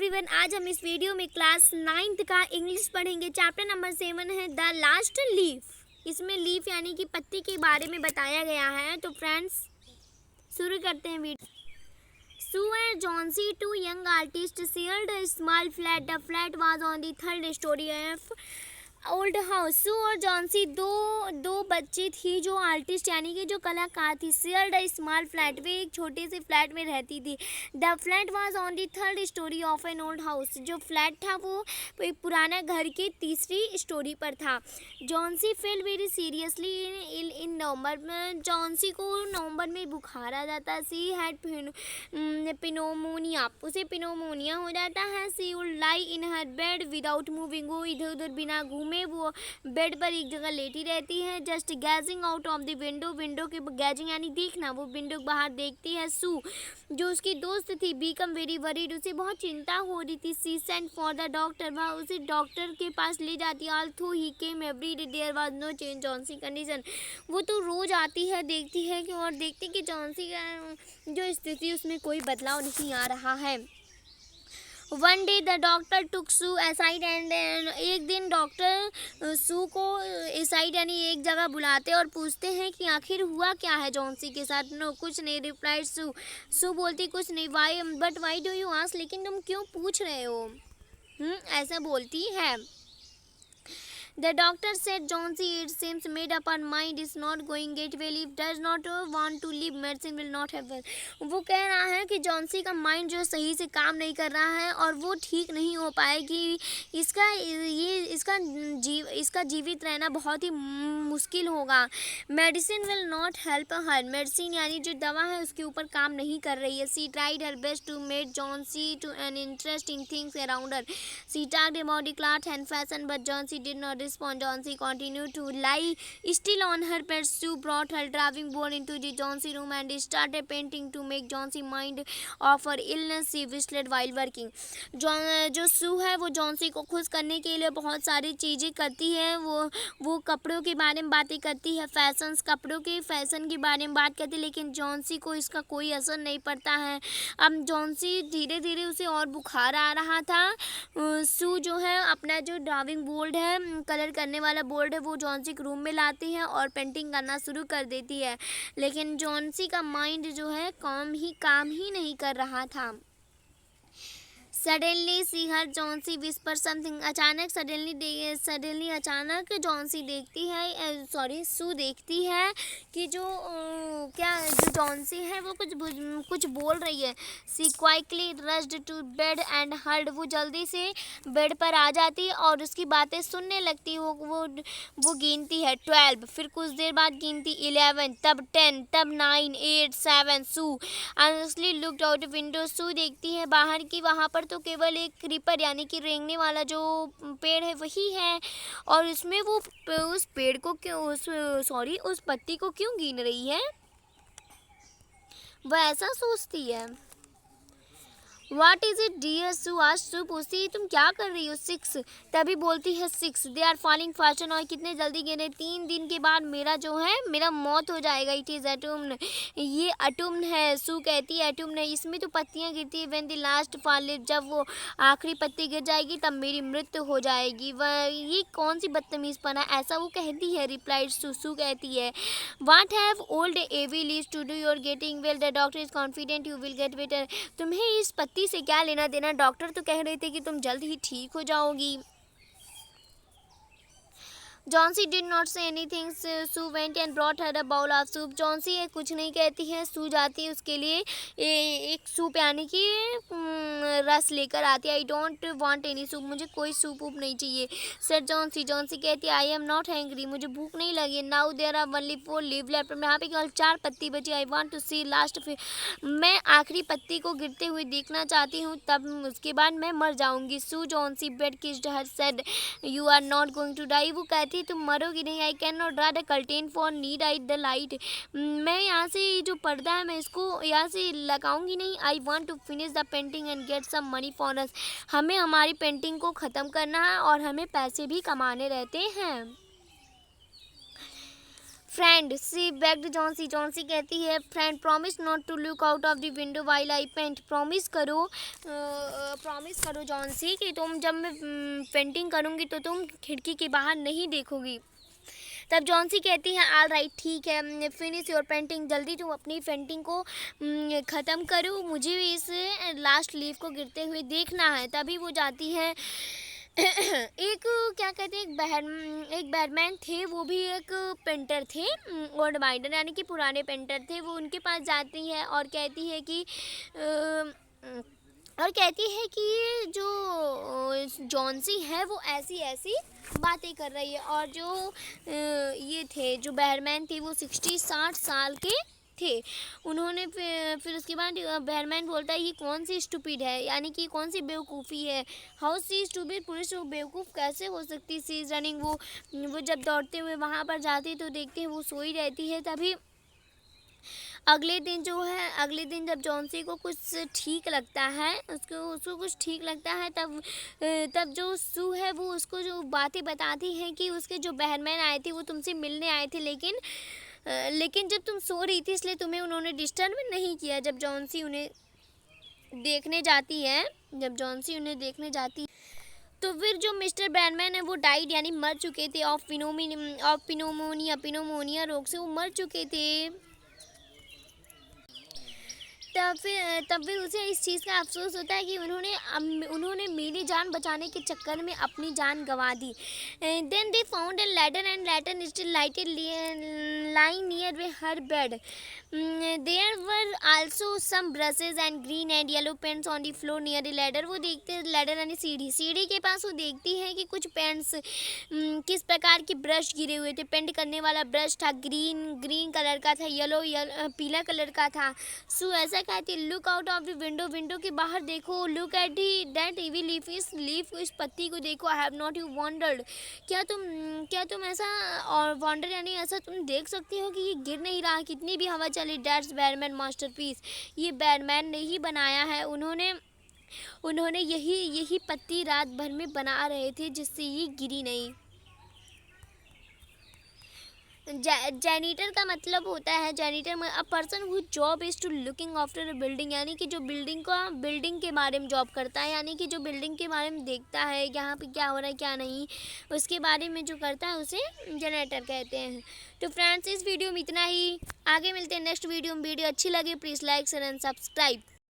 Everyone, आज हम इस वीडियो में क्लास 9th का इंग्लिश पढ़ेंगे। चैप्टर नंबर 7 है द लास्ट लीफ। इसमें लीफ यानी कि पत्ती के बारे में बताया गया है। तो फ्रेंड्स शुरू करते हैं video. Sue and Johnsy, two young artists, shared a small flat. The flat was on the third story of old house. Sue और जॉन्सी दो बच्ची थी जो आर्टिस्ट यानी कि जो कलाकार थी। शेयर्ड अ स्मॉल फ्लैट, वे एक छोटे से फ्लैट में रहती थी। The flat was on the third story of an old house. जो फ्लैट था वो एक पुराना घर की तीसरी स्टोरी पर था। Johnsy fail very seriously in November. Johnsy को नवंबर में बुखार आ जाता। सी हैड पिनोमोनिया, उसे पिनोमोनिया हो जाता है। She would lie in her bed without moving, वो इधर उधर बिना घूमे वो बेड पर एक जगह लेटी रहती है। Just gazing out of the window, window के गैजिंग यानी देखना, वो विंडो बाहर देखती है। सू जो उसकी दोस्त थी बीकम वेरी वरीड, उसे बहुत चिंता हो रही थी। She sent for the doctor, वह उसे डॉक्टर के पास ले जाती। Although he came every day there was no change Johnsy condition, वो तो रोज आती है, देखती है कि और देखती कि जॉन्सी का जो स्थिति उसमें कोई बदलाव नहीं आ रहा है। One day the doctor took Sue aside and एक दिन डॉक्टर सू को असाइड यानी एक जगह बुलाते और पूछते हैं कि आखिर हुआ क्या है जॉन्सी के साथ। नो कुछ नहीं, रिप्लाइड सू। सू बोलती कुछ नहीं। Why but why do you ask, लेकिन तुम क्यों पूछ रहे हो? ऐसा बोलती है। The doctor said Johnsy, it seems made up her mind, is not going get well, if does not want to live, medicine will not help her. वो कह रहा है कि जॉन्सी का माइंड जो सही से काम नहीं कर रहा है और वो ठीक नहीं हो पाएगी। इसका जीवित रहना बहुत ही मुश्किल होगा। Medicine will not help her, medicine यानी जो दवा है उसके ऊपर काम नहीं कर रही है। She tried her best to make Johnsy to an interest in things around her. She talked about the cloth and fashion, but Johnsy did not respond. Johnsy continued to lie still on her bed. Sue brought her drawing board into the Johnsy room and started painting to make Johnsy mind of her illness. She whistled while working. जो सू है वो Johnsy को खुश करने के लिए बहुत सारी चीज़ें करती है। वो कपड़ों के बारे में बातें करती है, कपड़ों के फैशन के बारे में बात करती है, लेकिन जॉन्सी को इसका कोई असर नहीं पड़ता है। अब जॉन्सी धीरे धीरे उसे और बुखार आ रहा था। सू जो है अपना जो ड्राइंग बोर्ड है, कलर करने वाला बोर्ड है, वो जॉन्सी के रूम में लाती है और पेंटिंग करना शुरू कर देती है। लेकिन जॉन्सी का माइंड जो है काम ही नहीं कर रहा था। सडनली सी हर जॉन्सी विस्पर समथिंग, अचानक जॉन्सी देखती है, सू देखती है कि जो जॉन्सी है वो कुछ बोल रही है। She quickly rushed to bed and heard, वो जल्दी से बेड पर आ जाती है और उसकी बातें सुनने लगती है। वो गिनती है 12, फिर कुछ देर बाद गिनती 11, तब 10, तब 9, 8, 7। सू ऑनेस्टली लुक्ड आउट विंडो, सू देखती है बाहर की, वहाँ पर तो केवल एक क्रीपर यानी कि रेंगने वाला जो पेड़ है वही है, और उसमें वो उस पेड़ को उस पत्ती को क्यों गिन रही है? वह ऐसा सोचती है। What is it dear? सू आज सू पूछती है तुम क्या कर रही हो? 6, तभी बोलती है 6, दे आर फॉलिंग फास्टर, और कितने जल्दी गिरे, 3 दिन के बाद मेरा मौत हो जाएगा। इट इज़ एटुम्न, ये अटुम्न है। सू कहती है एटुम्न है, इसमें तो पत्तियाँ गिरती है। व्हेन द लास्ट फॉल, जब वो आखिरी पत्ती गिर जाएगी तब मेरी मृत्यु हो जाएगी। वह ये कौन सी बदतमीज़पना, ऐसा वो कहती है। रिप्लाइड सू कहती है what have old ivy leaves to do your getting well, the doctor is confident you will get better, तुम्हें इस पत्ती से क्या लेना देना, डॉक्टर तो कह रहे थे कि तुम जल्द ही ठीक हो जाओगी। Johnsy did not say anything. Sue went and brought her a bowl of soup, Johnsy कुछ नहीं कहती है, सू जाती है उसके लिए एक सूप यानी कि रस लेकर आती है। I don't want any soup, मुझे कोई सूप नहीं चाहिए। सर जॉन्सी कहती है आई एम नॉट हैंग्री, मुझे भूख नहीं लगी। Now there are only 4 leave left, यहाँ पे केवल 4 पत्ती बची। I want to see last, मैं आखिरी पत्ती को गिरते हुए देखना चाहती हूँ, तब उसके बाद मैं मर जाऊंगी। Sue Johnsy bed kissed her, said you are not going to die, वो कहती तुम मरोगी नहीं। I can not draw the curtain for need I the light, मैं यहाँ से जो पर्दा है मैं इसको यहाँ से लगाऊंगी नहीं। I want to finish the painting and get some money for us, हमें हमारी पेंटिंग को ख़त्म करना है और हमें पैसे भी कमाने रहते हैं। Friend Sue begged Johnsy. Johnsy कहती है friend promise not to look out of the window while I paint. Promise करो जॉन्सी कि तुम जब मैं पेंटिंग करूँगी तो तुम खिड़की के बाहर नहीं देखोगी। तब जॉन्सी कहती है ऑल राइट ठीक है, फिनिश योर पेंटिंग, जल्दी तुम अपनी पेंटिंग को ख़त्म करो, मुझे भी इस लास्ट लीफ को गिरते हुए देखना है। तभी वो जाती है एक क्या कहते हैं एक बैटमैन थे, वो भी एक पेंटर थे, ओल्ड बाइंडर यानी कि पुराने पेंटर थे। वो उनके पास जाती है और कहती है कि जो जॉन्सी है वो ऐसी ऐसी बातें कर रही है। और जो ये थे जो बैटमैन थे वो 60 साल के थे। उन्होंने फिर उसके बाद बैटमैन बोलता है ये कौन सी स्टूपिड है, यानी कि कौन सी बेवकूफ़ी है। हाउ सी स्टूपिड, पुलिस वो बेवकूफ़ कैसे हो सकती। सी इज़ रनिंग, वो जब दौड़ते हुए वहाँ पर जाती तो देखते हैं वो सोई रहती है। तभी अगले दिन जब जॉन्सी को कुछ ठीक लगता है, उसको कुछ ठीक लगता है, तब जो सू है वो उसको जो बातें बताती है कि उसके जो बैटमैन आए थे वो तुमसे मिलने आए थे, लेकिन जब तुम सो रही थी इसलिए तुम्हें उन्होंने डिस्टर्ब नहीं किया। जब जॉन्सी उन्हें देखने जाती है तो फिर जो मिस्टर बैटमैन है वो डाइड यानी मर चुके थे ऑफ पिनोमोनिया रोग से वो मर चुके थे। तब फिर उसे इस चीज़ का अफसोस होता है कि उन्होंने मेरी जान बचाने के चक्कर में अपनी जान गंवा दी। Then they found a ladder and ladder still lighted lying near her bed. There were also some brushes and green and yellow paints on the floor near the ladder. वो देखते हैं लैडर यानी सीढ़ी के पास वो देखती है कि कुछ पेंट्स किस प्रकार की ब्रश गिरे हुए थे। पेंट करने वाला ब्रश था, ग्रीन कलर का था, येलो पीला कलर का था। सू ऐसा कहती look out of the window के बाहर देखो, look at that evil leaf इस पत्ती को देखो। I have not you wandered, क्या तुम ऐसा और वॉन्डर यानी ऐसा तुम देख सकते हो कि ये गिर नहीं रहा, कितनी भी हवा चले। दैट्स बैटमैन मास्टरपीस, ये बैटमैन ने ही बनाया है। उन्होंने यही पत्ती रात भर में बना रहे थे जिससे ये गिरी नहीं। जैनिटर का मतलब होता है a person who job is to looking after a building, यानी कि जो बिल्डिंग के बारे में जॉब करता है, यानी कि जो बिल्डिंग के बारे में देखता है यहाँ पे क्या हो रहा है क्या नहीं, उसके बारे में जो करता है उसे जैनिटर कहते हैं। तो फ्रेंड्स इस वीडियो में इतना ही, आगे मिलते हैं नेक्स्ट वीडियो में। वीडियो अच्छी लगे please like share and subscribe.